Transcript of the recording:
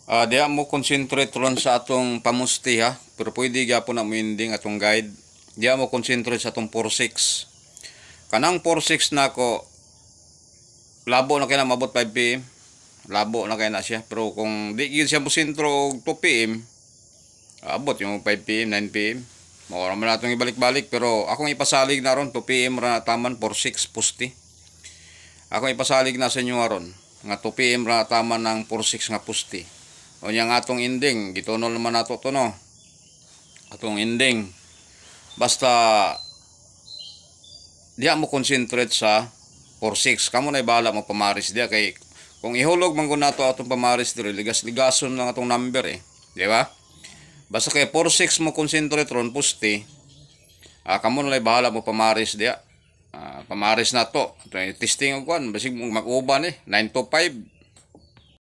Diya mo concentrate ron sa atong pamusti ha. Pero pwede gyapon na mo ending atong guide. Diya mo concentrate sa atong 4-6. Kanang 4-6 na ko, labo na kaya na mabot 5 p.m. Labo na kaya na siya. Pero kung di gyud siya mo sentro 2 p.m., abot yung 5 p.m., 9 p.m. Mao naman natong ibalik-balik. Pero akong ipasalig na ron 2 p.m. ra taman 4-6 pusti. Akong ipasalig na sa inyo ron nga 2 p.m. ra taman ng 4-6 nga pusti. O niya nga atong ending, gitunol naman nato to no. Atong ending. Basta diya mo concentrate sa 4-6. Kamo na ibahala mo pamaris diya kay kung ihulog man gud nato atong pamaris diri, ligas-ligason lang atong number eh. Di ba? Basta kay 4-6 mo concentrate ron pusti. Kamo na ibahala mo pamaris diya. Pamaris na to. Testing og kwan, basig mag-uban 9 to 5.